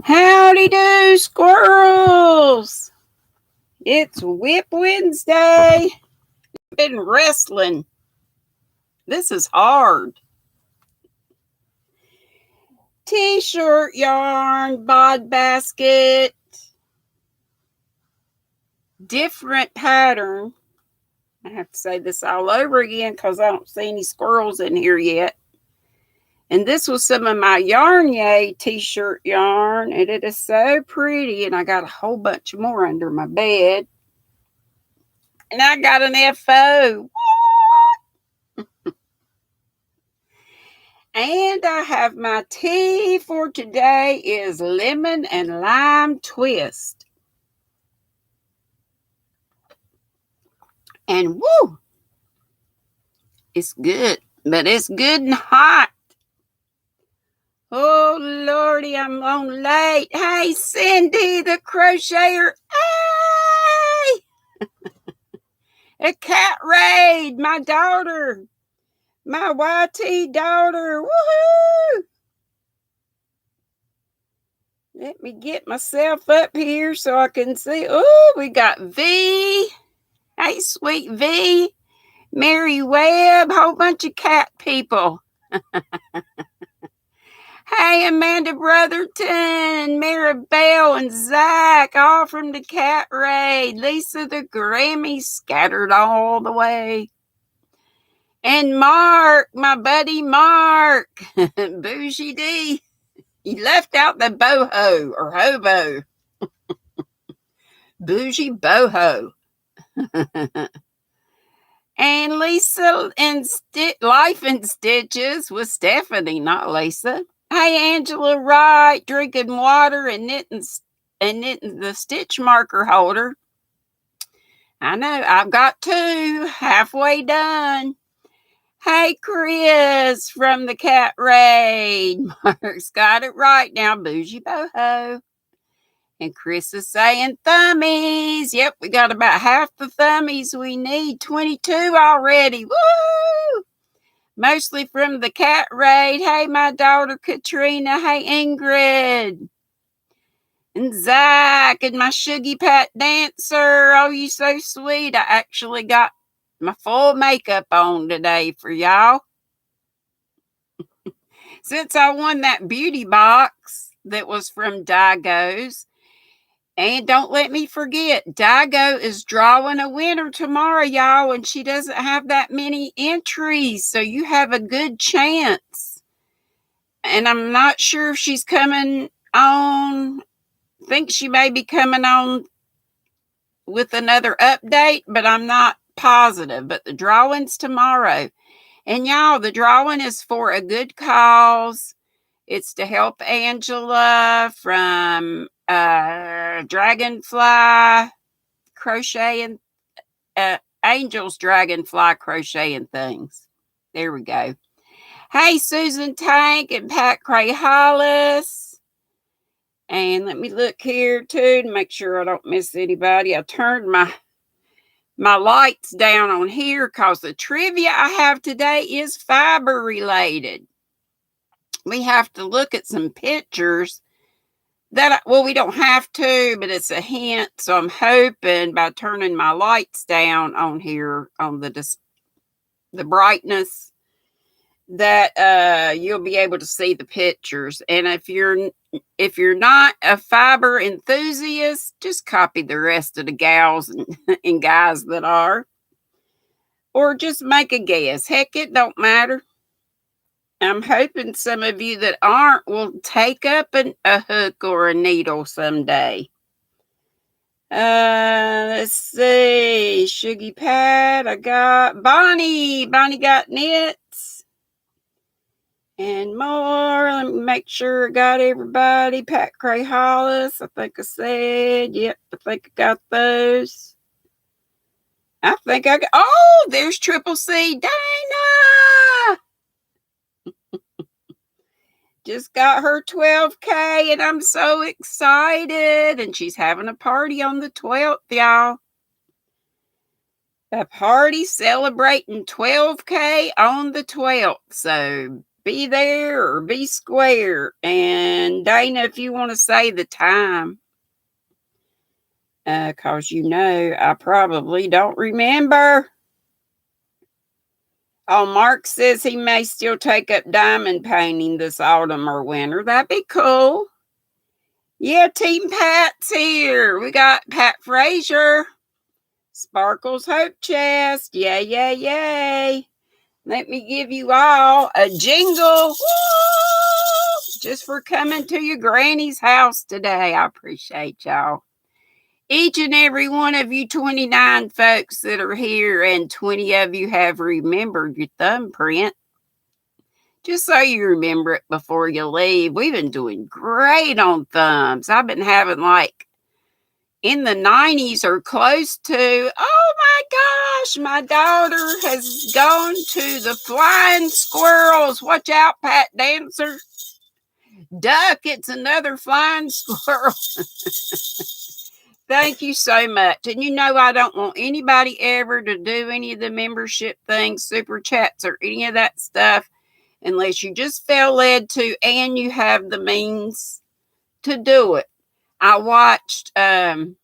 Howdy do, squirrels! It's Whip Wednesday. Been wrestling. This is hard. T-shirt yarn, bod basket. Different pattern. I have to say this all over again because I don't see any squirrels in here yet. And this was some of my Yarn Yay t-shirt yarn. And it is so pretty. And I got a whole bunch more under my bed. And I got an FO. And I have my tea for today is lemon and lime twist. And woo! It's good. But it's good and hot. Oh, Lordy, I'm on late. Hey, Cindy, the crocheter. Hey! A cat raid. My daughter. My YT daughter. Woohoo! Let me get myself up here so I can see. Oh, we got V. Hey, sweet V. Mary Webb. Whole bunch of cat people. Hey, Amanda Brotherton, Maribel, and Zach, all from the cat raid. Lisa the Grammy scattered all the way. And Mark, my buddy Mark, Bougie D. He left out the boho or hobo. Bougie boho. And Lisa and Life in Stitches with Stephanie, not Lisa. Hey, Angela Wright, drinking water and knitting the stitch marker holder. I know, I've got two, halfway done. Hey, Chris from the cat raid. Mark's got it right now, bougie boho. And Chris is saying thummies. Yep, we got about half the thummies we need. 22 already. Woo! Mostly from the cat raid. Hey, my daughter Katrina. Hey, Ingrid. And Zach and my Shuggy Pat dancer. Oh, you so sweet. I actually got my full makeup on today for y'all. Since I won that beauty box that was from Daigo's. And don't let me forget, Daigo is drawing a winner tomorrow, y'all, and she doesn't have that many entries, so you have a good chance. And I'm not sure if she's coming on. I think she may be coming on with another update, but I'm not positive. But the drawing's tomorrow. And y'all, the drawing is for a good cause. It's to help Angela from Dragonfly Crocheting, Angel's Dragonfly Crocheting Things. There we go. Hey, Susan Tank and Pat Cray Hollis. And let me look here too to make sure I don't miss anybody. I turned my lights down on here because the trivia I have today is fiber related. We have to look at some pictures that, we don't have to, but it's a hint. So I'm hoping by turning my lights down on here on the brightness that you'll be able to see the pictures. And if you're not a fiber enthusiast, just copy the rest of the gals and guys that are, or just make a guess. Heck, it don't matter. I'm hoping some of you that aren't will take up a hook or a needle someday. Let's see. Shuggy Pat. I got Bonnie. Bonnie got knits. And more. Let me make sure I got everybody. Pat Cray Hollis. I think I said. Yep, I think I got those. I think I got. Oh, there's Triple C. Dana! Just got her 12K and I'm so excited. And she's having a party on the 12th, y'all. A party celebrating 12K on the 12th. So be there or be square. And Dana, if you want to say the time, because I probably don't remember. Oh, Mark says he may still take up diamond painting this autumn or winter. That'd be cool. Yeah, Team Pat's here. We got Pat Frazier, Sparkles Hope Chest. Yay, yay, yay. Let me give you all a jingle. Woo! Just for coming to your granny's house today. I appreciate y'all. Each and every one of you 29 folks that are here, and 20 of you have remembered your thumbprint. Just so you remember it before you leave. We've been doing great on thumbs. I've been having in the 90s or close to. Oh my gosh, my daughter has gone to the flying squirrels. Watch out, Pat Dancer. Duck, it's another flying squirrel. Thank you so much. And I don't want anybody ever to do any of the membership things, super chats, or any of that stuff unless you just feel led to and you have the means to do it. I watched my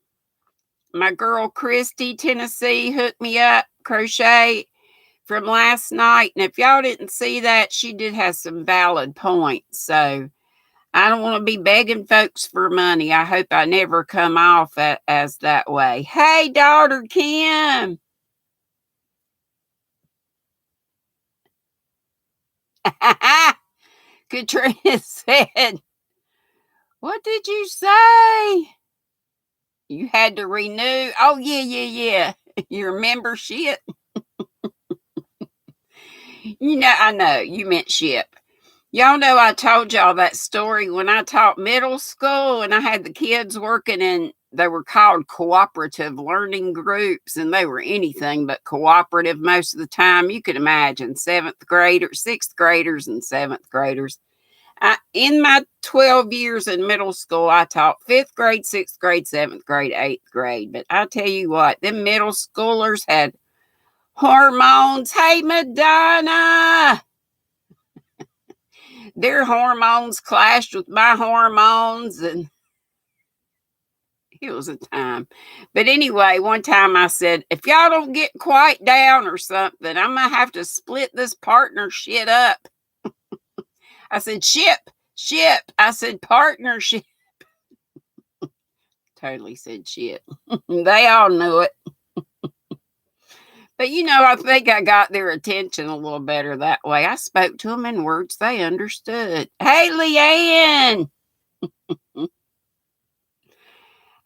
girl Christy, Tennessee, hook me up crochet from last night. And if y'all didn't see that, she did have some valid points. So I don't want to be begging folks for money. I hope I never come off as that way. Hey, daughter Kim. Katrina said, what did you say? You had to renew. Oh, yeah. Your membership. I know you meant ship. Y'all know I told y'all that story when I taught middle school and I had the kids working in, they were called cooperative learning groups, and they were anything but cooperative most of the time. You could imagine 6th graders and 7th graders. In my 12 years in middle school, I taught 5th grade, 6th grade, 7th grade, 8th grade. But I tell you what, them middle schoolers had hormones. Hey, Madonna. Their hormones clashed with my hormones, and it was a time. But anyway, one time I said, if y'all don't get quite down or something, I'm going to have to split this partnership up. I said, ship. I said, partnership. Totally said shit. They all knew it. But I think I got their attention a little better that way. I spoke to them in words they understood. Hey, Leanne.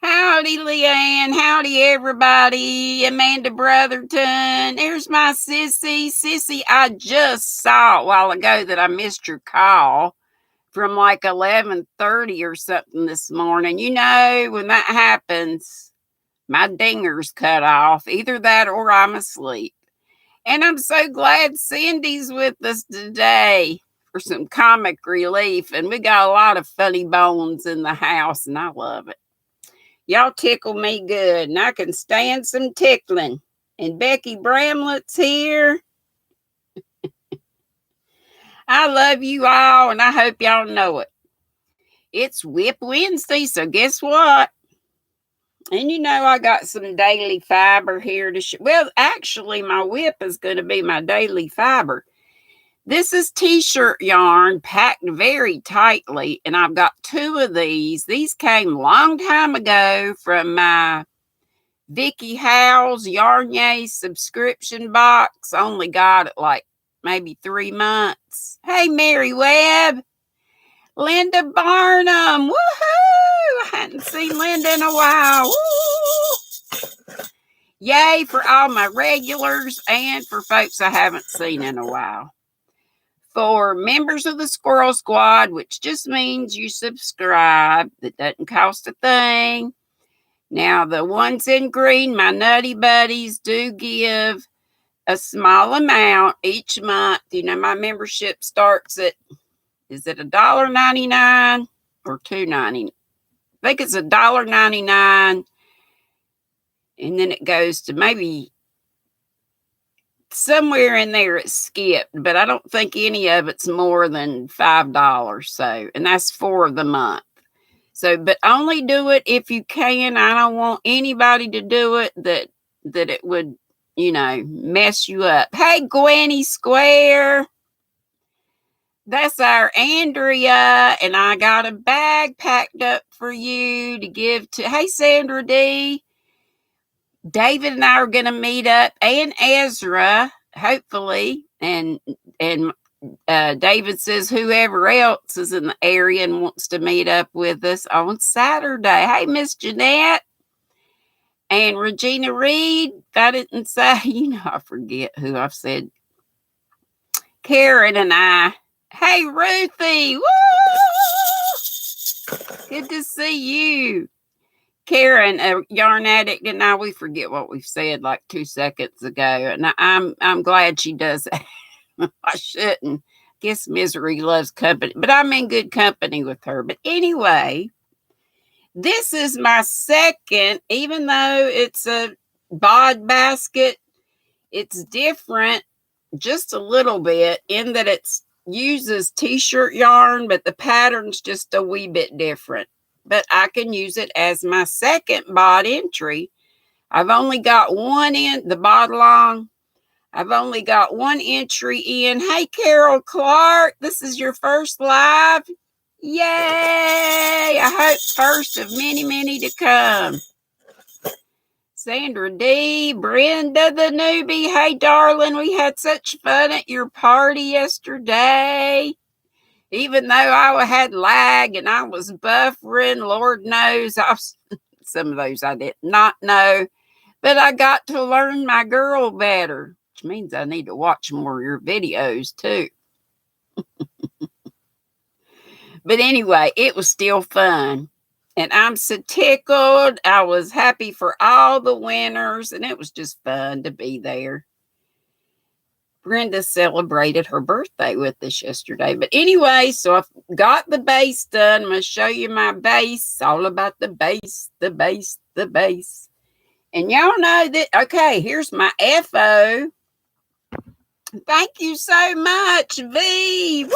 Howdy, Leanne. Howdy, everybody. Amanda Brotherton. There's my sissy. Sissy, I just saw a while ago that I missed your call from 11:30 or something this morning. When that happens, my dinger's cut off. Either that or I'm asleep. And I'm so glad Cindy's with us today for some comic relief. And we got a lot of funny bones in the house, and I love it. Y'all tickle me good, and I can stand some tickling. And Becky Bramlett's here. I love you all, and I hope y'all know it. It's Whip Wednesday, so guess what? And I got some daily fiber here to show. Well, actually, my whip is going to be my daily fiber. This is t-shirt yarn packed very tightly, and I've got 2 of these. These came a long time ago from my Vicky Howell's Yarn-Yay subscription box. Only got it maybe 3 months. Hey, Mary Webb. Linda Barnum. Woohoo! I hadn't seen Linda in a while. Woo! Yay for all my regulars and for folks I haven't seen in a while. For members of the Squirrel Squad, which just means you subscribe, that doesn't cost a thing. Now, the ones in green, my Nutty Buddies, do give a small amount each month. My membership starts at, is it $1.99 or $2.99? I think it's $1.99, and then it goes to maybe somewhere in there it skipped, but I don't think any of it's more than $5. So, and that's for the month. So, but only do it if you can. I don't want anybody to do it that it would, mess you up. Hey, Gwenny Square. That's our Andrea, and I got a bag packed up for you to give to. Hey, Sandra D. David and I are going to meet up, and Ezra, hopefully, and David says whoever else is in the area and wants to meet up with us on Saturday. Hey, Miss Jeanette and Regina Reed. I didn't say, I forget who I've said. Karen and I. Hey, Ruthie. Woo! Good to see you. Karen, a yarn addict, and I, we forget what we've said like 2 seconds ago. And I'm glad she does that. I shouldn't. Guess misery loves company, but I'm in good company with her. But anyway, this is my second, even though it's a bod basket, it's different just a little bit in that it uses t-shirt yarn, but the pattern's just a wee bit different. But I can use it as my second bod entry. I've only got one in the bod long. I've only got one entry in. Hey, Carol Clark, this is your first live. Yay! I hope first of many, many to come. Sandra D, Brenda the newbie. Hey, darling, we had such fun at your party yesterday. Even though I had lag and I was buffering, Lord knows, some of those I did not know. But I got to learn my girl better, which means I need to watch more of your videos too. But anyway, it was still fun. And I'm so tickled. I was happy for all the winners, and it was just fun to be there. Brenda celebrated her birthday with us yesterday. But anyway, so I've got the base done. I'm going to show you my base. All about the base, the base, the base. And y'all know that, okay, here's my FO. Thank you so much, V. Woo!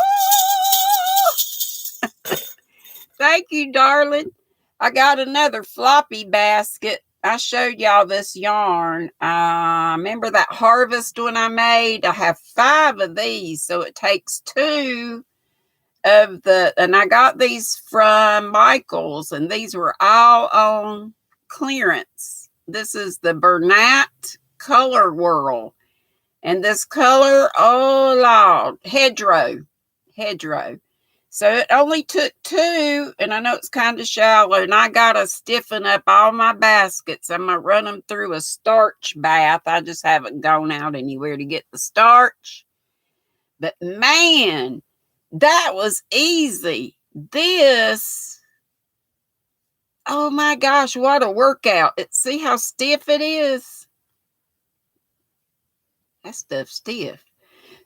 Thank you, darling. I got another floppy basket. I showed y'all this yarn. Remember that harvest one I made? I have 5 of these, so it takes 2 of the, and I got these from Michael's, and these were all on clearance. This is the Bernat Color Whirl. And this color, oh Lord, hedgerow. So it only took 2, and I know it's kind of shallow, and I got to stiffen up all my baskets. I'm going to run them through a starch bath. I just haven't gone out anywhere to get the starch. But man, that was easy. This, oh my gosh, what a workout. See how stiff it is? That stuff's stiff.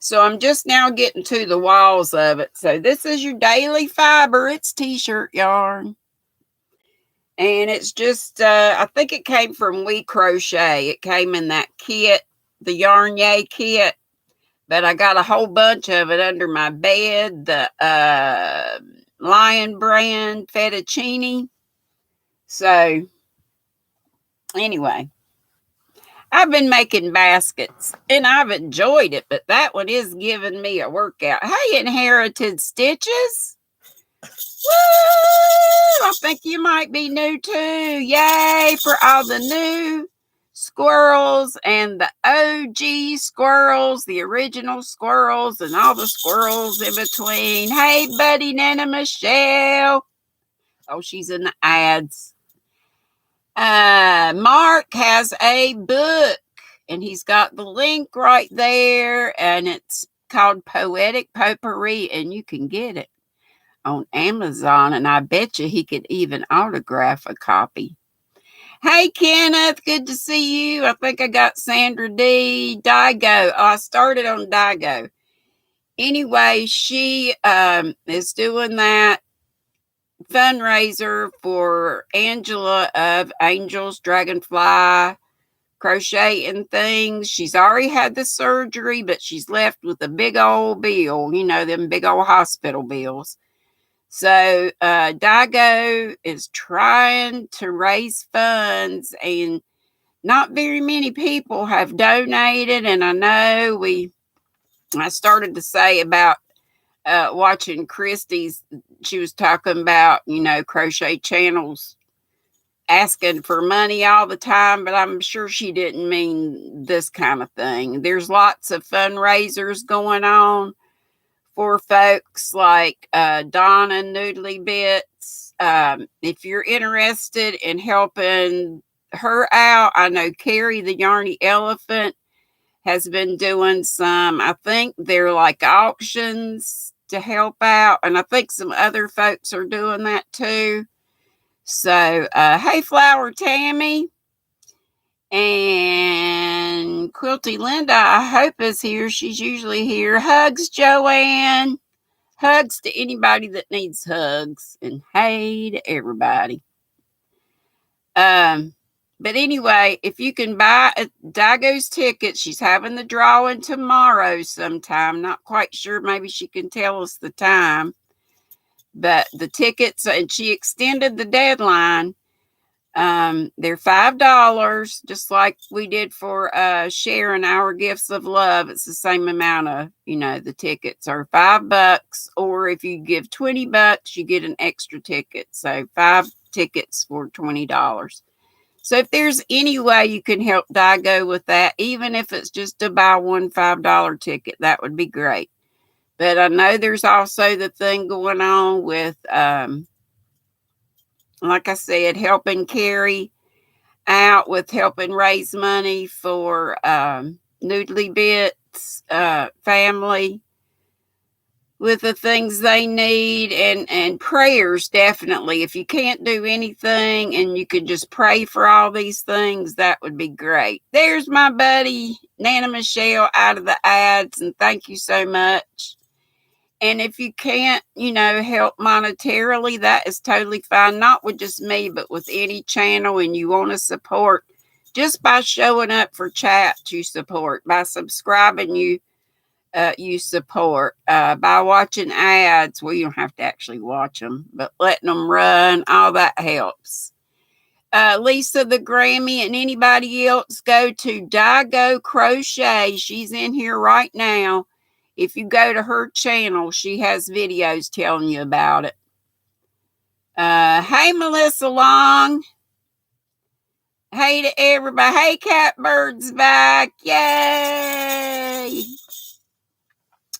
So I'm just now getting to the walls of it. So this is your daily fiber. It's t-shirt yarn. And it's just, I think it came from We Crochet. It came in that kit, the Yarn Yay kit. But I got a whole bunch of it under my bed. The Lion brand fettuccine. So anyway. I've been making baskets, and I've enjoyed it, but that one is giving me a workout. Hey, Inherited Stitches. Woo! I think you might be new too. Yay for all the new squirrels and the OG squirrels, the original squirrels, and all the squirrels in between. Hey, buddy, Nana Michelle. Oh, she's in the ads. Mark has a book, and he's got the link right there, and it's called Poetic Potpourri, and you can get it on Amazon, and I bet you he could even autograph a copy. Hey, Kenneth, good to see you. I think I got Sandra D. Digo. Oh, I started on Digo. Anyway, she is doing that fundraiser for Angela of Angels Dragonfly crocheting things. She's already had the surgery, but she's left with a big old bill, them big old hospital bills. So Dago is trying to raise funds, and not very many people have donated. And I know I started to say about watching Christy's, she was talking about, crochet channels asking for money all the time, but I'm sure she didn't mean this kind of thing. There's lots of fundraisers going on for folks like Donna Noodly Bits. If you're interested in helping her out, I know Carrie the Yarny Elephant has been doing some, I think they're like auctions to help out, and I think some other folks are doing that too. So, hey, Flower Tammy and Quilty Linda, I hope is here. She's usually here. Hugs, Joanne. Hugs to anybody that needs hugs, and hey to everybody. But anyway, if you can buy a Dago's ticket, she's having the drawing tomorrow sometime. Not quite sure. Maybe she can tell us the time. But the tickets, and she extended the deadline. They're $5, just like we did for sharing our gifts of love. It's the same amount of, the tickets are $5, or if you give $20, you get an extra ticket. So 5 tickets for $20. So if there's any way you can help Dago with that, even if it's just to buy one $5 ticket, that would be great. But I know there's also the thing going on with, like I said, helping Carrie out with helping raise money for Noodly Bits family with the things they need, and prayers, definitely. If you can't do anything and you could just pray for all these things, that would be great. There's my buddy Nana Michelle out of the ads, and thank you so much. And if you can't, help monetarily, that is totally fine. Not with just me, but with any channel, and you want to support just by showing up for chat, you support. By subscribing, you support. By watching ads, well, you don't have to actually watch them, but letting them run, all that helps. Lisa the Grammy and anybody else, go to Dago Crochet. She's in here right now. If you go to her channel, she has videos telling you about it. Hey, Melissa Long. Hey to everybody. Hey, Catbird's back. Yay.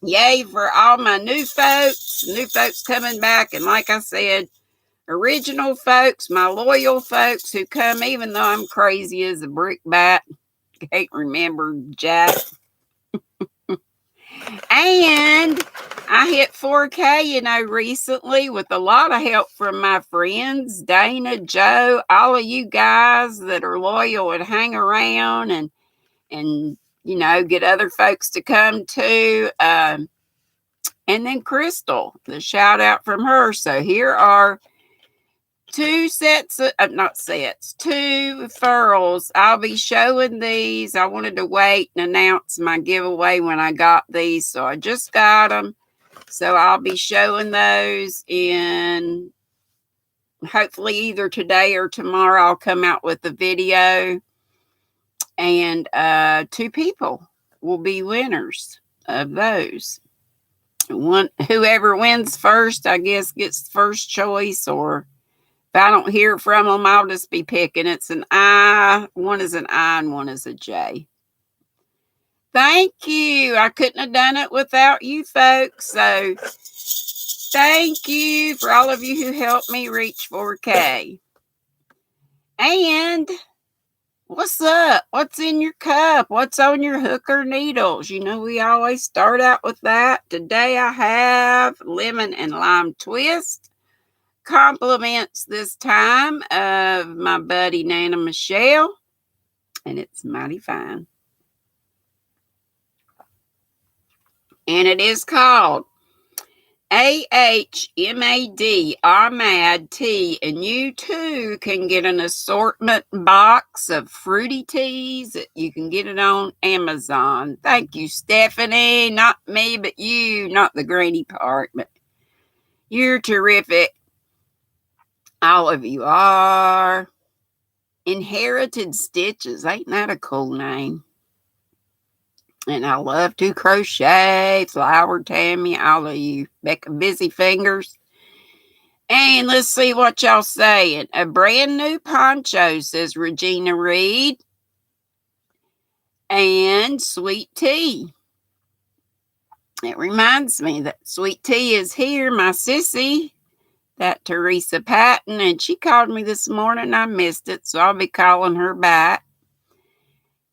Yay for all my new folks coming back. And like I said, original folks, my loyal folks who come, even though I'm crazy as a brick bat. Can't remember Jack. And I hit 4K, recently with a lot of help from my friends, Dana, Joe, all of you guys that are loyal and hang around and get other folks to come too. And then Crystal, the shout out from her. So here are 2 sets of, not sets, 2 furls. I'll be showing these. I wanted to wait and announce my giveaway when I got these, so I just got them. So I'll be showing those in, hopefully either today or tomorrow. I'll come out with a video, and 2 people will be winners of those. Whoever wins first, I guess, gets first choice, or if I don't hear from them, I'll just be picking. It's an I. One is an I and one is a J. Thank you. I couldn't have done it without you folks. So thank you for all of you who helped me reach 4K. And what's up? What's in your cup? What's on your hook or needles? We always start out with that. Today I have lemon and lime twist. Compliments this time of my buddy Nana Michelle, and it's mighty fine. And it is called AHMAD, Ahmad Tea, and you too can get an assortment box of fruity teas. You can get it on Amazon. Thank you, Stephanie. Not me, but you, not the granny part, but you're terrific. All of you are. Inherited Stitches, ain't that a cool name? And I love to crochet. Flower Tammy, all of you. Becca Busy Fingers. And let's see what y'all saying. A brand new poncho, says Regina Reed. And Sweet Tea. It reminds me that Sweet Tea is here, my sissy. That Teresa Patton. And she called me this morning. I missed it, so I'll be calling her back.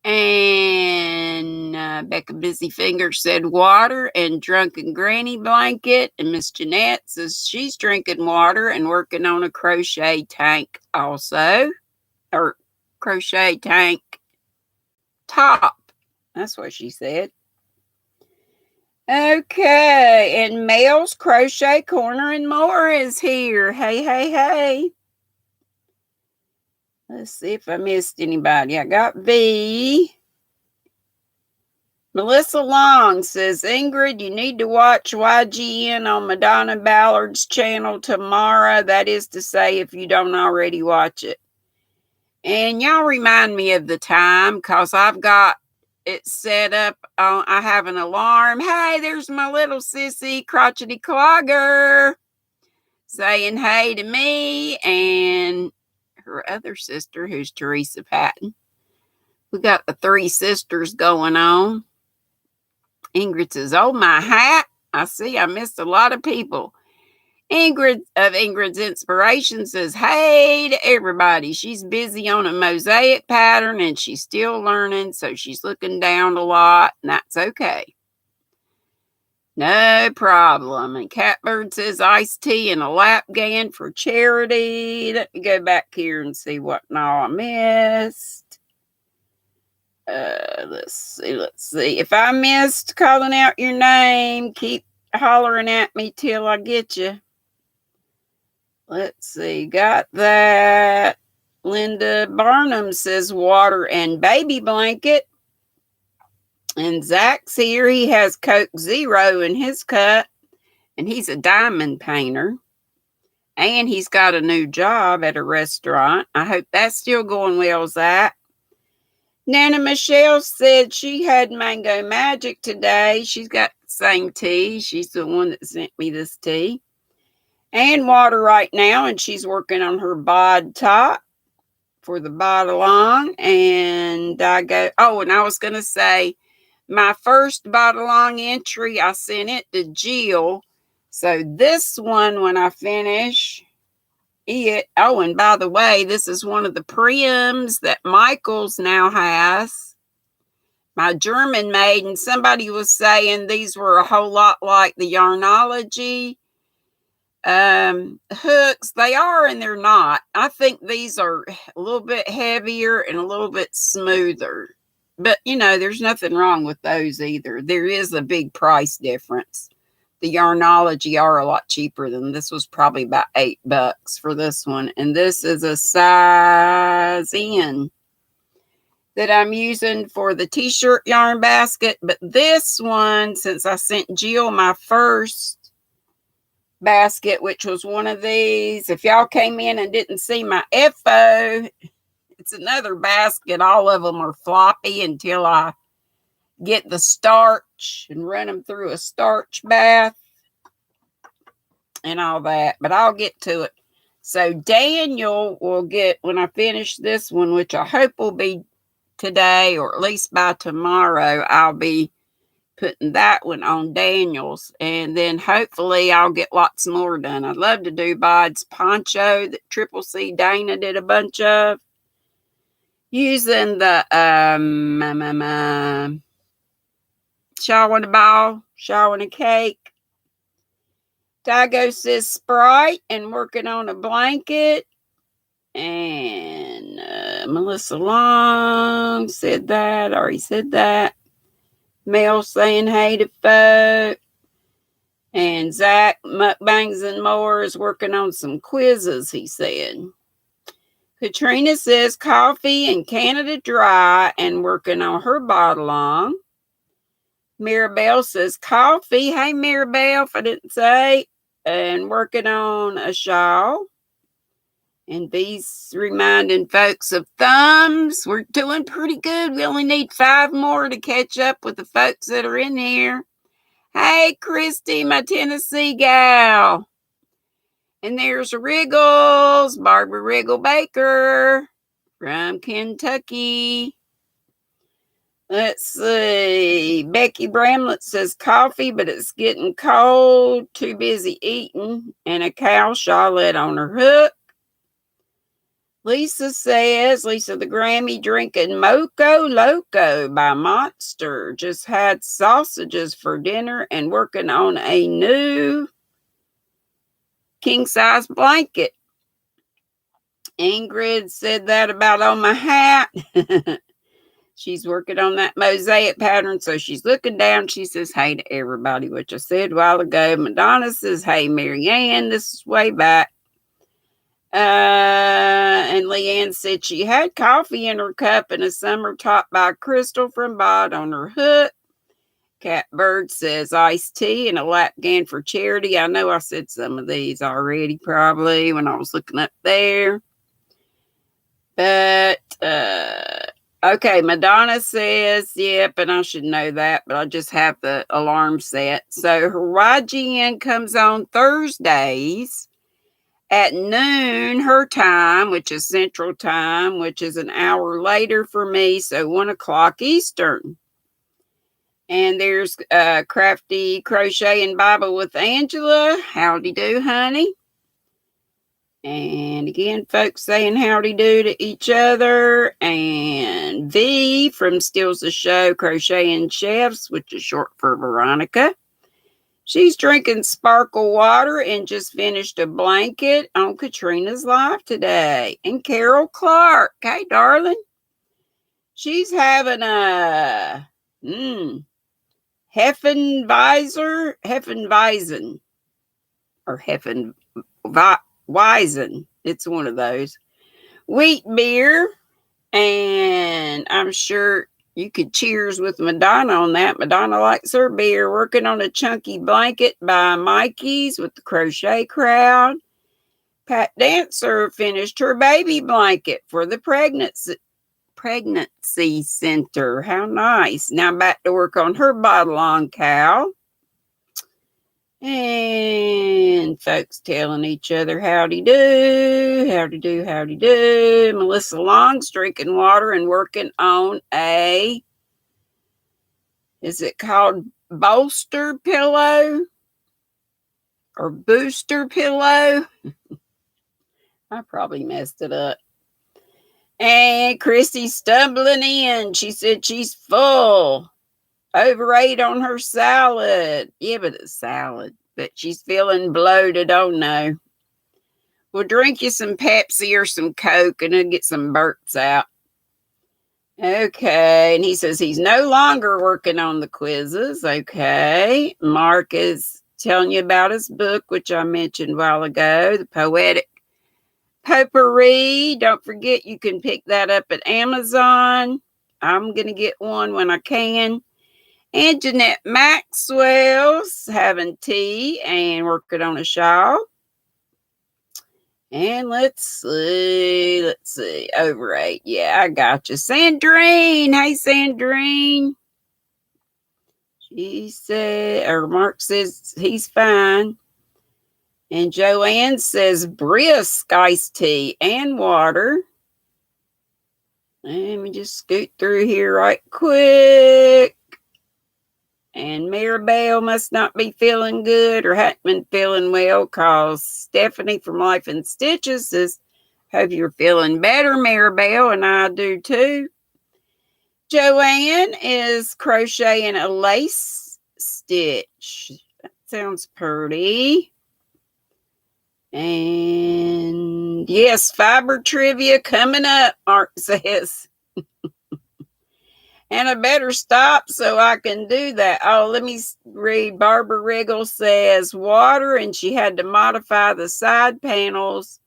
And Becca Busy Fingers said water and drunken granny blanket. And Miss Jeanette says she's drinking water and working on a crochet tank also. Or crochet tank top. That's what she said. Okay. And Mel's Crochet Corner and More is here. Hey, hey, hey. Let's see if I missed anybody. I got V. Melissa Long says, Ingrid, you need to watch YGN on Madonna Ballard's channel tomorrow. That is to say, if you don't already watch it. And y'all remind me of the time, because I've got it set up. I have an alarm. Hey, there's my little sissy, Crotchety Clogger, saying hey to me and her other sister, who's Teresa Patton. We got the three sisters going on. Ingrid says, oh, my hat. I see I missed a lot of people. Ingrid of Ingrid's Inspiration says, hey to everybody. She's busy on a mosaic pattern and she's still learning, so she's looking down a lot, and that's okay. No problem. And Catbird says, iced tea and a lap gan for charity. Let me go back here and see what all I missed. Let's see. If I missed calling out your name, keep hollering at me till I get you. Let's see. Got that. Linda Barnum says water and baby blanket. And Zach's here. He has Coke Zero in his cup. And he's a diamond painter. And he's got a new job at a restaurant. I hope that's still going well, Zach. Nana Michelle said she had mango magic today. She's got the same tea. She's the one that sent me this tea. And water right now. And she's working on her bod top for the bod along. And and I was going to say, my first bod along entry, I sent it to Jill. So this one, when I finish it, and by the way, this is one of the Prims that Michael's now has. My German made, and somebody was saying these were a whole lot like the Yarnology hooks. They are and they're not. I think these are a little bit heavier and a little bit smoother. But, there's nothing wrong with those either. There is a big price difference. The Yarnology are a lot cheaper than this. Was probably about $8 for this one. And this is a size N that I'm using for the t-shirt yarn basket. But this one, since I sent Jill my first basket, which was one of these, if y'all came in and didn't see my FO, it's another basket. All of them are floppy until I get the starch and run them through a starch bath and all that, but I'll get to it. So Daniel will get, when I finish this one, which I hope will be today or at least by tomorrow, I'll be putting that one on Daniel's, and then hopefully I'll get lots more done. I'd love to do Bod's poncho that Triple C Dana did a bunch of, using the Shaw and a Ball, Shaw and a Cake. Dago says Sprite and working on a blanket. And Melissa Long said that. Already said that. Mel saying hey to folk. And Zach Mukbangs and More is working on some quizzes, he said. Katrina says coffee and Canada Dry and working on her bottle on. Maribel says coffee. Hey, Maribel, if I didn't say. And working on a shawl. And these reminding folks of thumbs. We're doing pretty good. We only need 5 more to catch up with the folks that are in here. Hey, Christy, my Tennessee gal. And there's Wriggles, Barbara Wriggle Baker from Kentucky. Let's see. Becky Bramlett says coffee, but it's getting cold. Too busy eating. And a cow shallot on her hook. Lisa says, Lisa the Grammy drinking Moco Loco by Monster. Just had sausages for dinner and working on a new king-size blanket. Ingrid said that about on my hat. She's working on that mosaic pattern, so she's looking down. She says, hey to everybody, which I said a while ago. Madonna says, hey, Marianne, this is way back. And Leanne said she had coffee in her cup and a summer top by Crystal from Bod on her hook. Catbird says iced tea and a lapgan for charity. I know I said some of these already probably when I was looking up there. But, okay, Madonna says, yep, and I should know that, but I just have the alarm set. So her YGN comes on Thursdays at noon, her time, which is Central Time, which is an hour later for me, so 1 o'clock Eastern. And there's Crafty Crochet and Bible with Angela. Howdy do, honey. And again, folks saying howdy do to each other. And V from Steals the Show Crochet and Chefs, which is short for Veronica. She's drinking sparkle water and just finished a blanket on Katrina's live today. And Carol Clark, hey, darling. She's having a Hefeweizen, or Hefeweizen. It's one of those. Wheat beer. And I'm sure you could cheers with Madonna on that. Madonna likes her beer. Working on a chunky blanket by Mikey's with the Crochet Crowd. Pat Dancer finished her baby blanket for the pregnancy center. How nice. Now back to work on her bottle on cow. And folks telling each other howdy do, howdy do, howdy do. Melissa Long's drinking water and working on is it called bolster pillow or booster pillow? I probably messed it up. And Christy's stumbling in. She said she's full. Overate on her salad. Yeah, but it's salad. But she's feeling bloated. Oh, no. We'll drink you some Pepsi or some Coke and then get some burps out. Okay. And he says he's no longer working on the quizzes. Okay. Mark is telling you about his book, which I mentioned a while ago, The Poetic Potpourri. Don't forget you can pick that up at Amazon. I'm going to get one when I can. And Jeanette Maxwell's having tea and working on a shawl. And let's see. Overate. Yeah, I got you. Sandrine. Hey, Sandrine. She said, or Mark says he's fine. And Joanne says brisk iced tea and water. Let me just scoot through here right quick. And Maribel must not be feeling good or hadn't been feeling well because Stephanie from Life in Stitches says, hope you're feeling better, Maribel, and I do too. Joanne is crocheting a lace stitch. That sounds pretty. And yes, fiber trivia coming up, Mark says. And I better stop so I can do that. Oh, let me read. Barbara Riggle says water, and she had to modify the side panels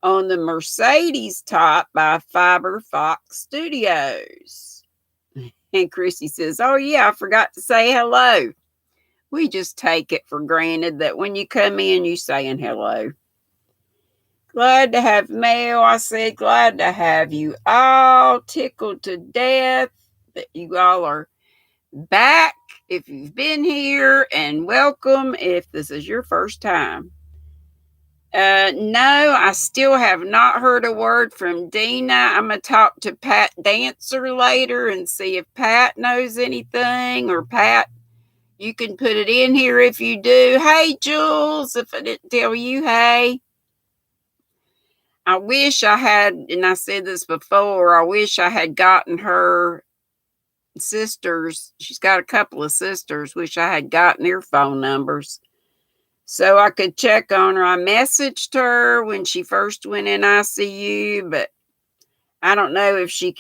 on the Mercedes top by Fiber Fox Studios. And Chrissy says, oh, yeah, I forgot to say hello. We just take it for granted that when you come in, you saying hello. Glad to have mail. I said, glad to have you all. Tickled to death that you all are back if you've been here, and welcome if this is your first time. No, I still have not heard a word from Dina. I'm going to talk to Pat Dancer later and see if Pat knows anything, or Pat, you can put it in here if you do. Hey, Jules, if I didn't tell you, hey. I wish I had, and I said this before, I wish I had gotten her sisters. She's got a couple of sisters. Wish I had gotten their phone numbers so I could check on her. I messaged her when she first went in ICU, but I don't know if she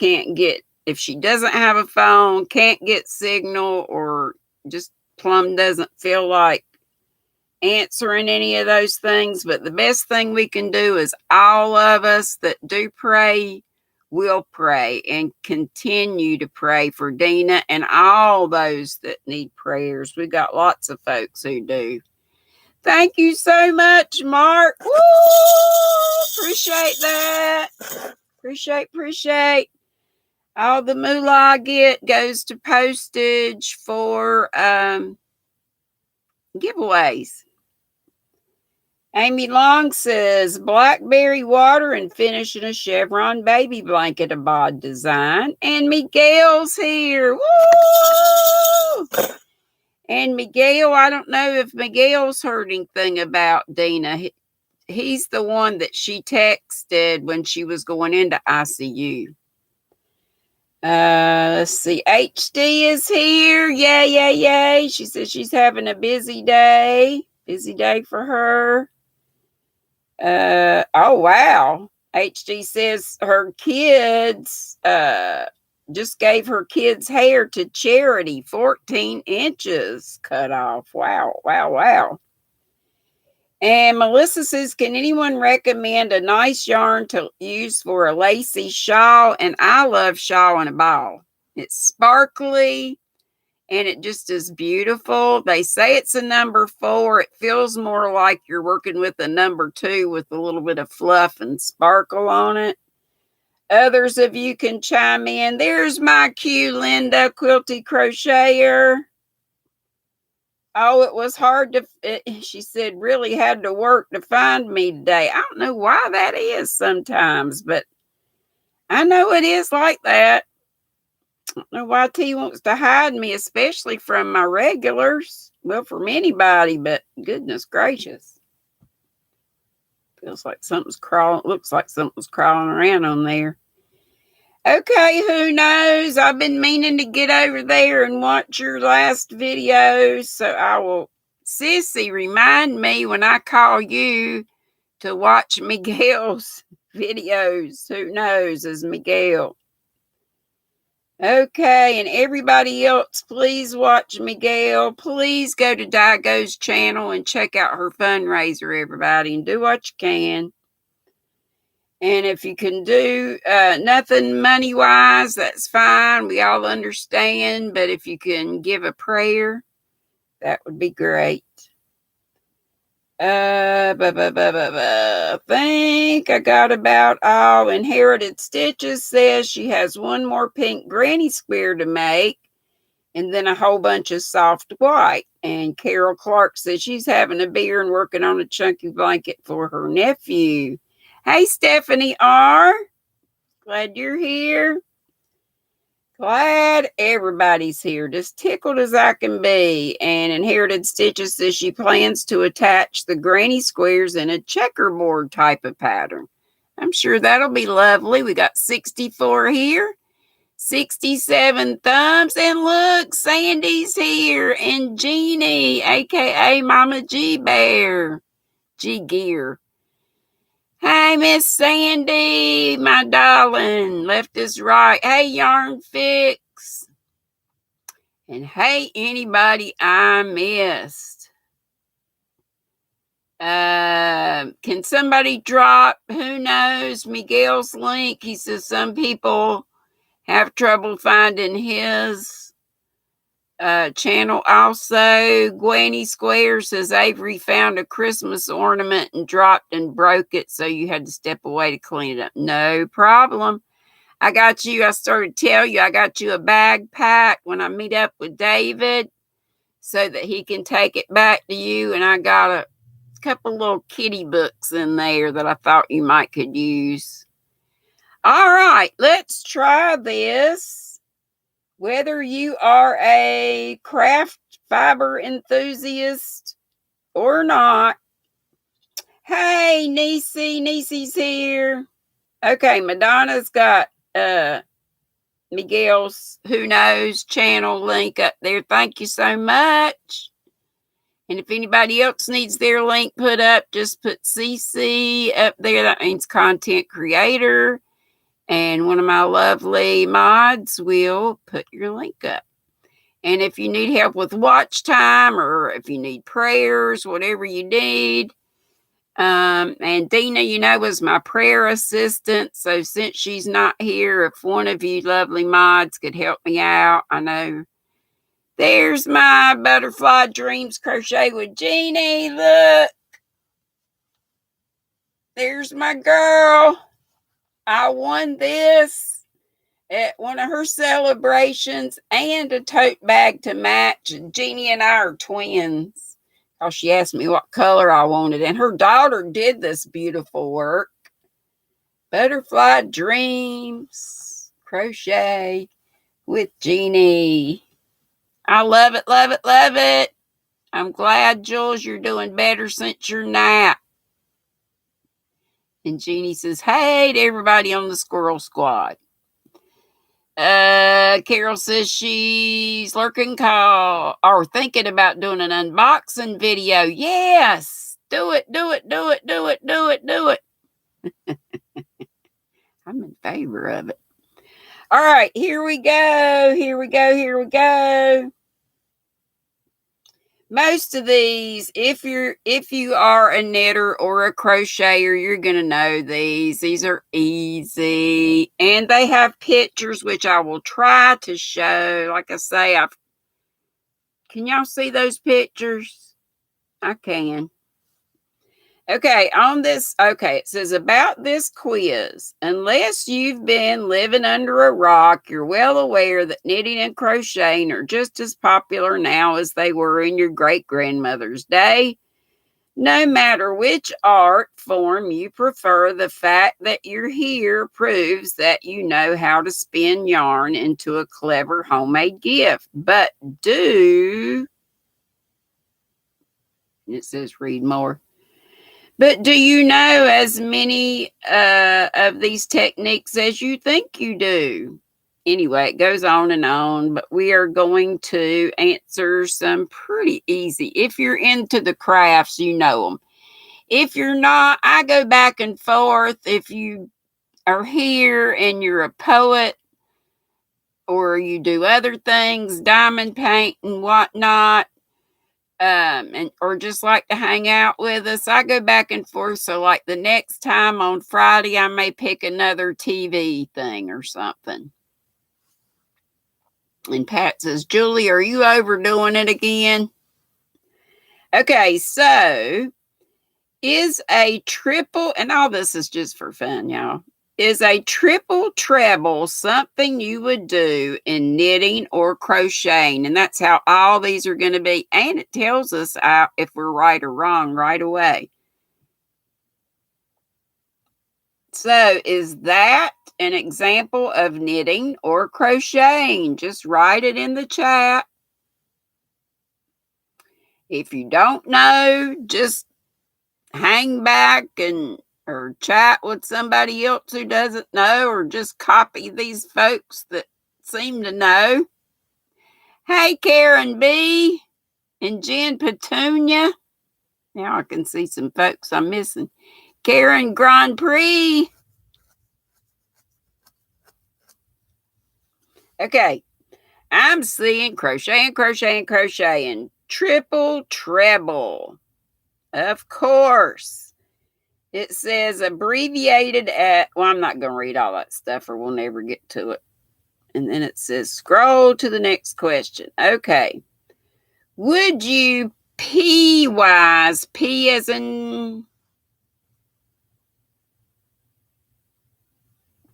doesn't have a phone, can't get signal, or just plumb doesn't feel like answering any of those things. But the best thing we can do is all of us that do pray will pray and continue to pray for Dina and all those that need prayers. We got lots of folks who do. Thank you so much, Mark. Woo! Appreciate that. Appreciate. All the moolah I get goes to postage for giveaways. Amy Long says, blackberry water and finishing a chevron baby blanket abode design. And Miguel's here. Woo! And Miguel, I don't know if Miguel's heard anything about Dina. He's the one that she texted when she was going into ICU. Let's see. HD is here. Yay. She says she's having a busy day. Busy day for her. Oh, wow. HD says her kids just gave her kids' hair to charity, 14 inches cut off. Wow. And Melissa says, can anyone recommend a nice yarn to use for a lacy shawl? And I love shawl and a ball. It's sparkly and it just is beautiful. They say it's a number 4. It feels more like you're working with a number 2 with a little bit of fluff and sparkle on it. Others of you can chime in. There's my cue, Linda, quilty crocheter. Oh, it was hard she said, really had to work to find me today. I don't know why that is sometimes, but I know it is like that. I don't know why T wants to hide me, especially from my regulars. Well, from anybody, but goodness gracious. Feels like something's crawling. Looks like something's crawling around on there. Okay, who knows? I've been meaning to get over there and watch your last video. So I will, Sissy, remind me when I call you to watch Miguel's videos. Who knows, is Miguel. Okay, and everybody else, please watch Miguel. Please go to Digo's channel and check out her fundraiser, everybody, and do what you can. And if you can do nothing money-wise, that's fine. We all understand. But if you can give a prayer, that would be great. I think I got about all. Inherited Stitches says she has one more pink granny square to make, and then a whole bunch of soft white. And Carol Clark says she's having a beer and working on a chunky blanket for her nephew. Hey, Stephanie R. Glad you're here. Glad everybody's here. Just tickled as I can be. And Inherited Stitches says she plans to attach the granny squares in a checkerboard type of pattern. I'm sure that'll be lovely. We got 64 here. 67 thumbs. And look, Sandy's here. And Jeannie, a.k.a. Mama G Bear. G Gear. Hey, Miss Sandy, my darling. Left is right. Hey, Yarn Fix. And hey, anybody I missed. Can somebody drop, who knows, Miguel's link? He says some people have trouble finding his channel. Also, Gwenny Square says Avery found a Christmas ornament and dropped and broke it, so you had to step away to clean it up. No problem. I got you. I started to tell you I got you a bag pack when I meet up with David so that he can take it back to you. And I got a couple little kitty books in there that I thought you might could use. All right, let's try this. Whether you are a craft fiber enthusiast or not. Hey, Niecy's here. Okay, Madonna's got Miguel's Who Knows channel link up there. Thank you so much. And if anybody else needs their link put up, just put CC up there. That means content creator. And one of my lovely mods will put your link up. And if you need help with watch time or if you need prayers, whatever you need. And Dina, was my prayer assistant. So since she's not here, if one of you lovely mods could help me out, I know. There's my Butterfly Dreams Crochet with Jeannie. Look. There's my girl. I won this at one of her celebrations and a tote bag to match. Jeannie and I are twins. Oh, she asked me what color I wanted, and her daughter did this beautiful work. Butterfly Dreams Crochet with Jeannie. I love it, love it, love it. I'm glad, Jules, you're doing better since your nap. And Jeannie says, hey to everybody on the Squirrel Squad. Carol says she's lurking call or thinking about doing an unboxing video. Yes, do it. I'm in favor of it. All right, here we go. Most of these, if you are a knitter or a crocheter, you're going to know these. These are easy. And they have pictures, which I will try to show. Like I say, can y'all see those pictures? I can. Okay, it says about this quiz. Unless you've been living under a rock, you're well aware that knitting and crocheting are just as popular now as they were in your great-grandmother's day. No matter which art form you prefer, the fact that you're here proves that you know how to spin yarn into a clever homemade gift. But it says read more. But do you know as many of these techniques as you think you do? Anyway, it goes on, but we are going to answer some pretty easy. If you're into the crafts, you know them. If you're not, I go back and forth. If you are here and you're a poet or you do other things, diamond paint and whatnot, or just like to hang out with us, I go back and forth. So like the next time on Friday, I may pick another TV thing or something. And Pat says, Julie, are you overdoing it again? Okay, so is a triple, and all this is just for fun, y'all. Is a triple treble something you would do in knitting or crocheting? And that's how all these are going to be. And it tells us if we're right or wrong right away. So is that an example of knitting or crocheting? Just write it in the chat. If you don't know, just hang back or chat with somebody else who doesn't know, or just copy these folks that seem to know. Hey, Karen B. and Jen Petunia. Now I can see some folks I'm missing. Karen Grand Prix. Okay. I'm seeing crocheting, crocheting, crocheting. Triple treble. Of course. It says abbreviated at, well, I'm not going to read all that stuff or we'll never get to it. And then it says scroll to the next question. Okay. Would you P-wise, P as in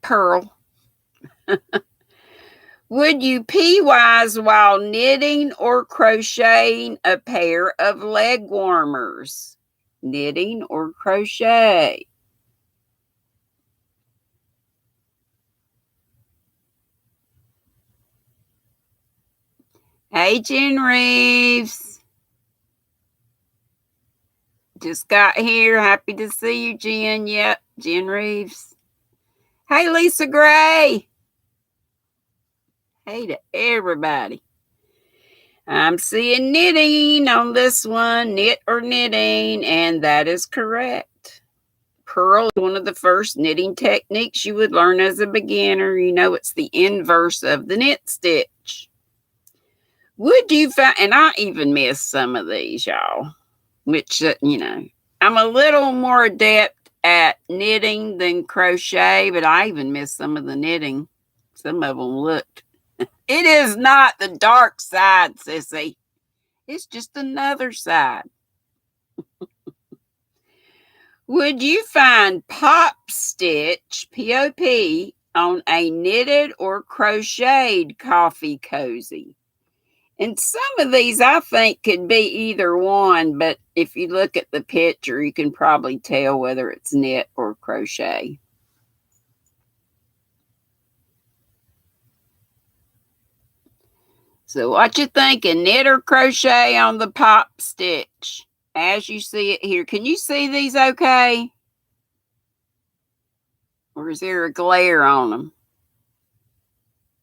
pearl, would you P-wise while knitting or crocheting a pair of leg warmers? Knitting or crochet? Hey, Jen Reeves. Just got here. Happy to see you, Jen. Yep, Jen Reeves. Hey, Lisa Gray. Hey to everybody. I'm seeing knitting on this one, knit or knitting, and that is correct. Purl is one of the first knitting techniques you would learn as a beginner. You know, it's the inverse of the knit stitch. Would you find, and I even missed some of these, y'all, which, I'm a little more adept at knitting than crochet, but I even missed some of the knitting. Some of them looked. It is not the dark side, sissy. It's just another side. Would you find pop stitch, P-O-P, on a knitted or crocheted coffee cozy? And some of these I think could be either one, but if you look at the picture, you can probably tell whether it's knit or crochet. So what you thinking, knit or crochet on the pop stitch? As you see it here. Can you see these okay? Or is there a glare on them?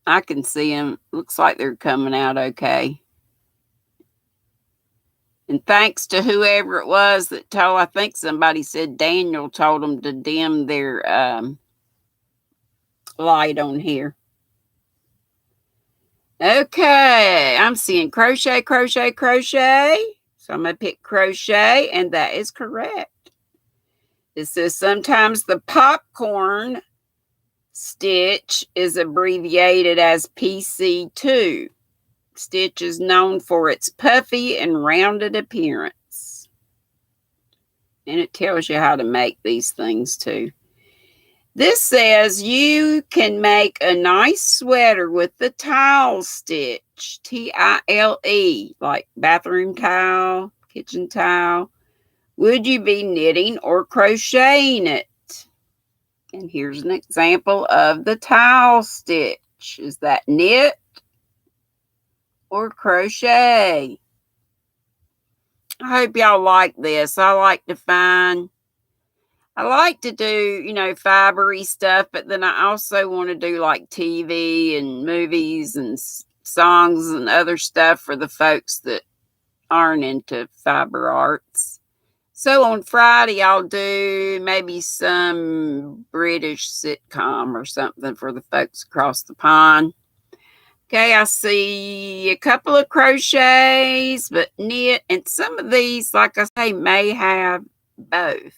I can see them. Looks like they're coming out okay. And thanks to whoever it was that told, I think somebody said Daniel told them to dim their light on here. Okay, I'm seeing crochet, crochet, crochet. So I'm going to pick crochet, and that is correct. It says sometimes the popcorn stitch is abbreviated as PC2. Stitch is known for its puffy and rounded appearance. And it tells you how to make these things too. This says you can make a nice sweater with the tile stitch, T-I-L-E, like bathroom tile, kitchen tile. Would you be knitting or crocheting it? And here's an example of the tile stitch. Is that knit or crochet? I hope y'all like this. I like to do, fibery stuff, but then I also want to do like TV and movies and songs and other stuff for the folks that aren't into fiber arts. So on Friday, I'll do maybe some British sitcom or something for the folks across the pond. Okay, I see a couple of crochets, but knit, and some of these, like I say, may have both.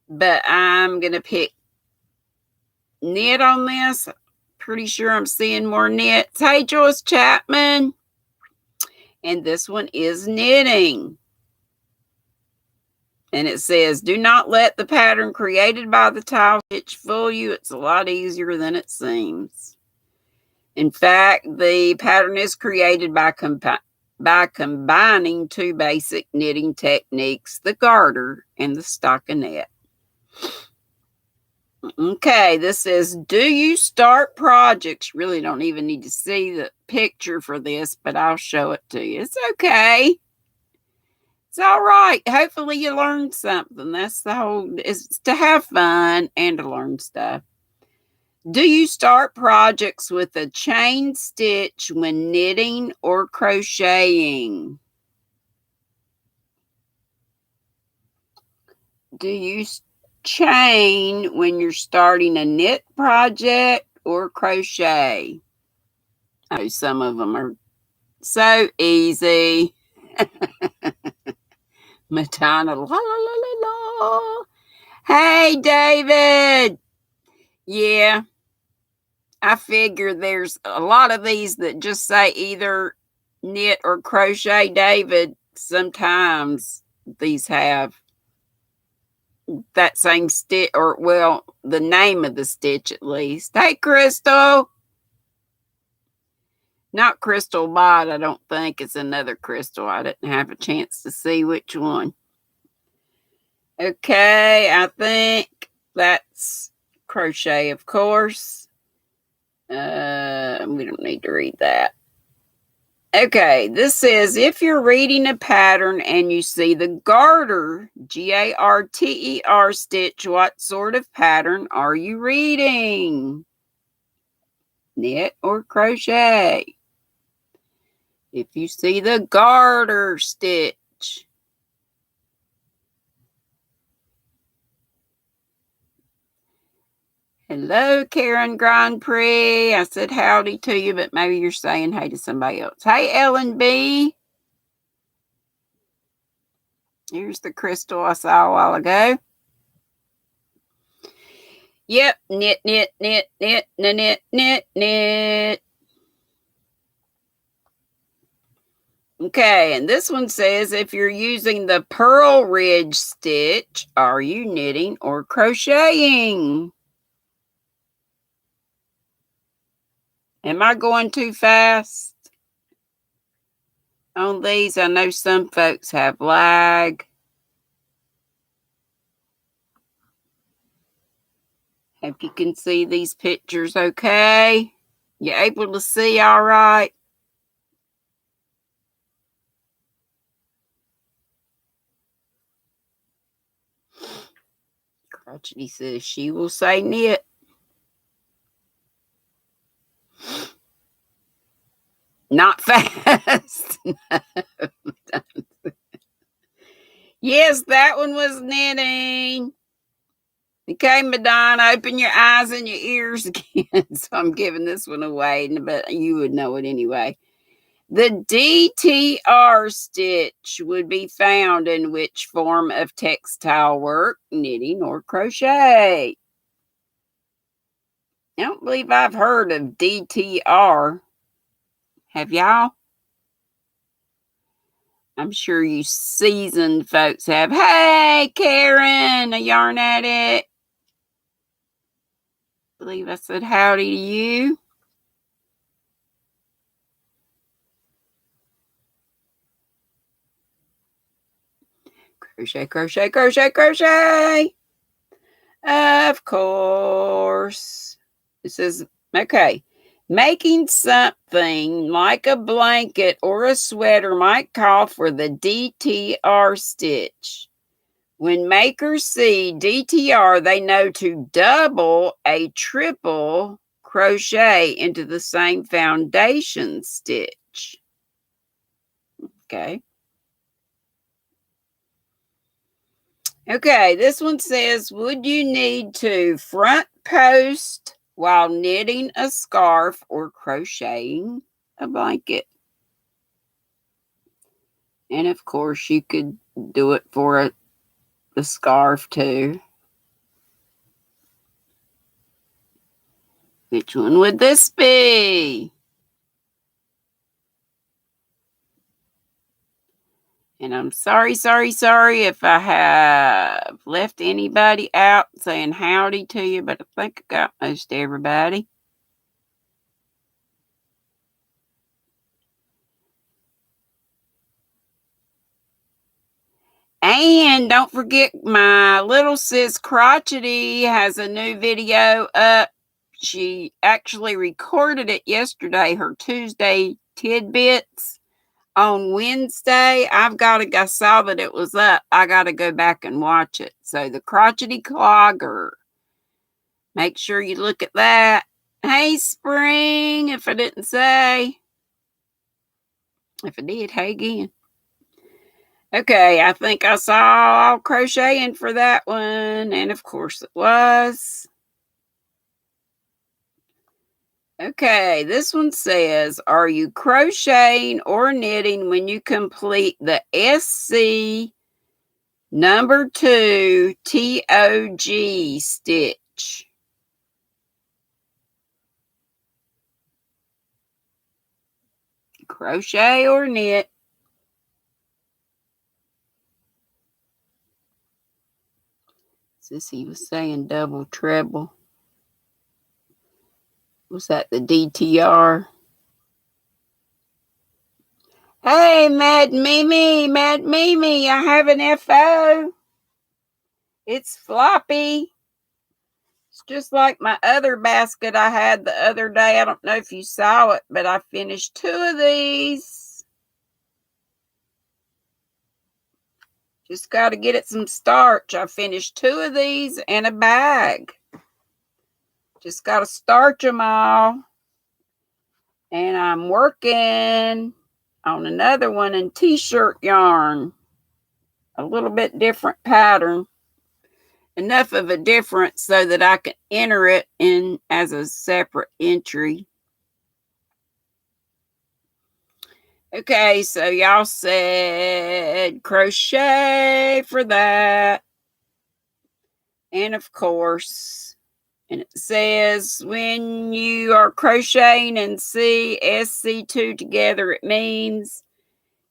But I'm going to pick knit on this. Pretty sure I'm seeing more knits. Hey, Joyce Chapman. And this one is knitting. And it says, do not let the pattern created by the tile stitch fool you. It's a lot easier than it seems. In fact, the pattern is created by combining two basic knitting techniques, the garter and the stockinette. Okay, this says, do you start projects? You really don't even need to see the picture for this, but I'll show it to you. It's okay. It's all right. Hopefully you learned something. That's the whole, it's to have fun and to learn stuff. Do you start projects with a chain stitch when knitting or crocheting? Do you chain when you're starting a knit project or crochet? Oh, some of them are so easy. Madonna, la la la la la. Hey, David. Yeah, I figure there's a lot of these that just say either knit or crochet. David, sometimes these have that same stitch, or well, the name of the stitch at least. Hey, Crystal. Not Crystal Bot, I don't think. It's another Crystal. I didn't have a chance to see which one. Okay, I think that's crochet, of course. We don't need to read that. Okay, this says if you're reading a pattern and you see the garter, Garter stitch, what sort of pattern are you reading? Knit or crochet? If you see the garter stitch. Hello, Karen Grand Prix. I said howdy to you, but maybe you're saying hey to somebody else. Hey, Ellen B. Here's the crystal I saw a while ago. Yep, knit, knit, knit, knit, knit, knit, knit, knit. Okay, and this one says if you're using the purl ridge stitch, are you knitting or crocheting? Am I going too fast on these? I know some folks have lag. Hope you can see these pictures okay. You able to see all right? Crotchety says she will say knit. Not fast. Yes, that one was knitting. Okay, Madonna, open your eyes and your ears again. So I'm giving this one away, but you would know it anyway. The DTR stitch would be found in which form of textile work, knitting or crochet? I don't believe I've heard of DTR. Have y'all? I'm sure you seasoned folks have. Hey, Karen, a yarn addict. I believe I said howdy to you. Crochet, crochet, crochet, crochet. Of course. It says, okay. Making something like a blanket or a sweater might call for the DTR stitch. When makers see DTR, they know to double a triple crochet into the same foundation stitch. Okay. Okay, this one says, would you need to front post while knitting a scarf or crocheting a blanket? And of course, you could do it for the scarf too. Which one would this be? And I'm sorry if I have left anybody out saying howdy to you, but I think I got most everybody. And don't forget, my little sis Crotchety has a new video up. She actually recorded it yesterday, her Tuesday tidbits. On Wednesday, I saw that it was up. I got to go back and watch it. So the Crotchety Clogger. Make sure you look at that. Hey, Spring, if I didn't say. If I did, hey again. Okay, I think I saw all crocheting for that one. And of course it was. Okay, this one says, are you crocheting or knitting when you complete the SC number 2 TOG stitch? Crochet or knit? Sissy was saying double treble. Was that the DTR? Hey, Mad Mimi, I have an FO. It's floppy. It's just like my other basket I had the other day. I don't know if you saw it, but I finished 2 of these. Just got to get it some starch. I finished 2 of these and a bag. Just got to starch them all. And I'm working on another one in t-shirt yarn. A little bit different pattern. Enough of a difference so that I can enter it in as a separate entry. Okay, so y'all said crochet for that. And of course, and it says when you are crocheting and SC2 together, it means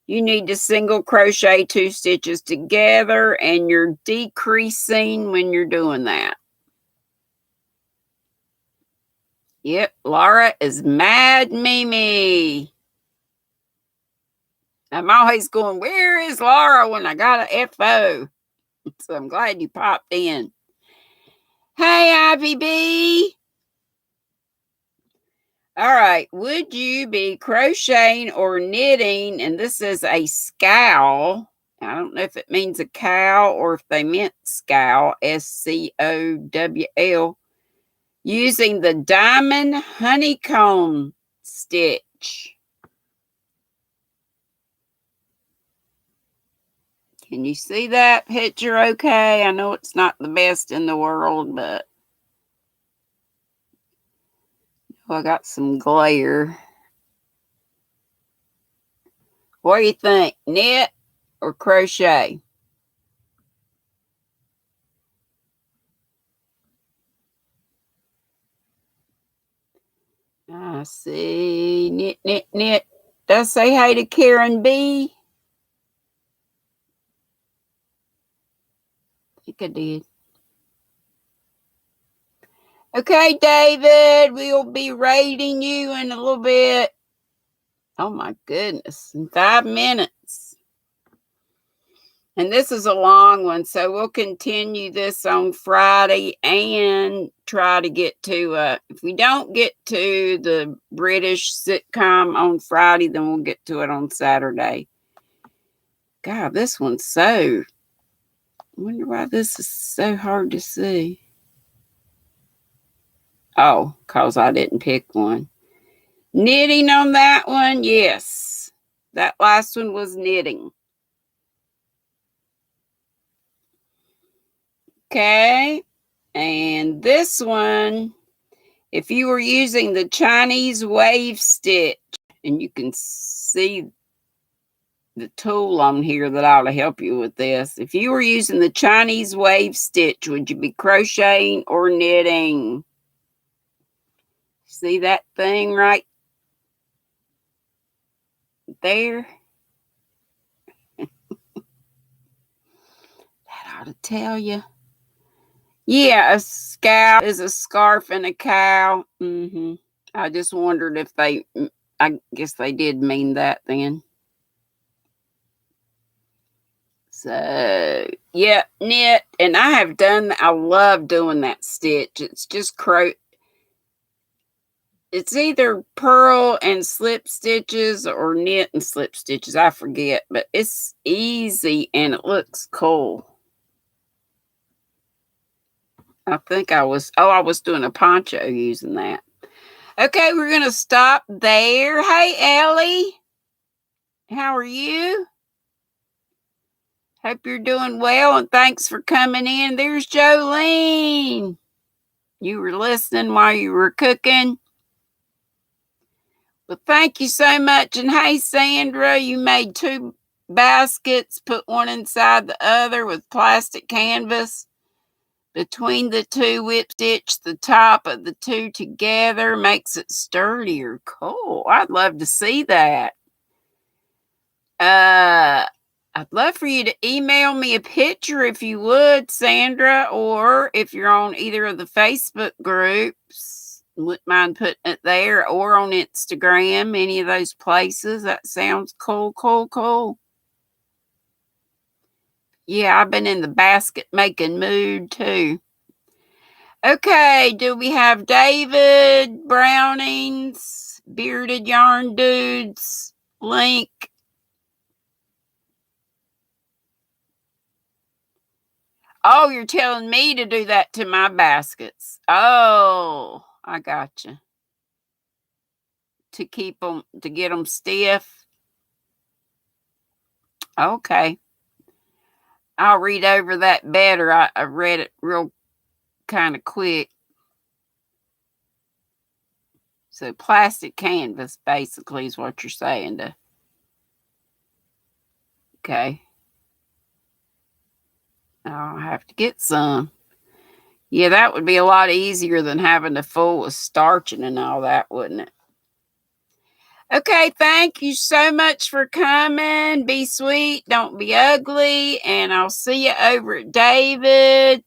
you need to single crochet 2 stitches together, and you're decreasing when you're doing that. Yep, Laura is Mad Mimi. I'm always going, where is Laura when I got a FO? So I'm glad you popped in. Hey, Ivy B. All right, would you be crocheting or knitting? And this is a scowl. I don't know if it means a cow or if they meant scowl, SCOWL, using the diamond honeycomb stitch. Can you see that picture okay? I know it's not the best in the world, but I got some glare. What do you think? Knit or crochet? I see. Knit, knit, knit. Does say hey to Karen B? I think I did. Okay, David, we'll be rating you in a little bit. Oh my goodness, in 5 minutes. And this is a long one, so we'll continue this on Friday and try to get to, if we don't get to the British sitcom on Friday, then we'll get to it on Saturday. God, this one's so, I wonder why this is so hard to see. Oh, because I didn't pick one. Knitting on that one, yes. That last one was knitting. Okay, and this one, if you were using the Chinese wave stitch, and you can see the tool on here that ought to help you with this. If you were using the Chinese wave stitch, would you be crocheting or knitting? See that thing right there? That ought to tell you. Yeah, a scowl is a scarf and a cow. I just wondered if I guess they did mean that then. So, yeah, knit. And I love doing that stitch. It's just it's either purl and slip stitches or knit and slip stitches. I forget, but it's easy and it looks cool. I think I was doing a poncho using that. Okay, we're going to stop there. Hey, Ellie. How are you? Hope you're doing well, and thanks for coming in. There's Jolene. You were listening while you were cooking. Well, thank you so much. And hey, Sandra, you made 2 baskets, put one inside the other with plastic canvas. Between the 2, whip stitch the top of the 2 together, makes it sturdier. Cool. I'd love to see that. I'd love for you to email me a picture if you would, Sandra, or if you're on either of the Facebook groups, wouldn't mind putting it there, or on Instagram, any of those places. That sounds cool, cool, cool. Yeah, I've been in the basket making mood too. Okay, do we have David Browning's Bearded Yarn Dudes link? Oh, you're telling me to do that to my baskets. Oh, I gotcha. To keep them, to get them stiff. Okay. I'll read over that better. I read it real kind of quick. So plastic canvas basically is what you're saying to. Okay. I'll have to get some. Yeah, that would be a lot easier than having to fool with starching and all that, wouldn't it? Okay, thank you so much for coming. Be sweet, don't be ugly, and I'll see you over at David.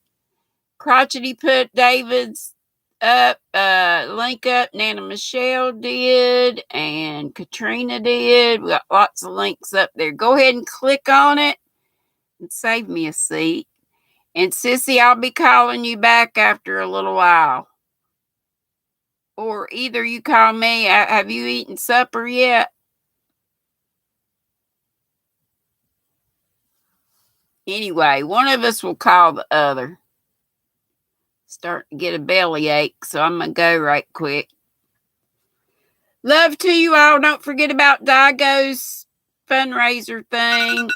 Crotchety put David's link up. Nana Michelle did, and Katrina did. We got lots of links up there. Go ahead and click on it and save me a seat. And Sissy, I'll be calling you back after a little while. Or either you call me. Have you eaten supper yet? Anyway, one of us will call the other. Starting to get a bellyache, so I'm going to go right quick. Love to you all. Don't forget about Daigo's fundraiser thing.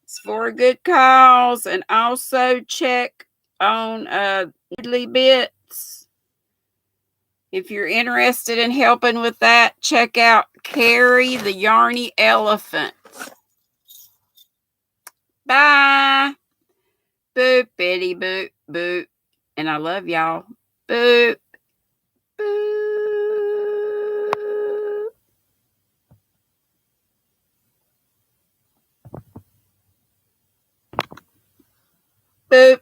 It's for a good cause. And also check on Noodly Bits. If you're interested in helping with that, check out Carrie the Yarny Elephant. Bye. Boop, bitty, boop, boop. And I love y'all. Boop. Boop. Boop.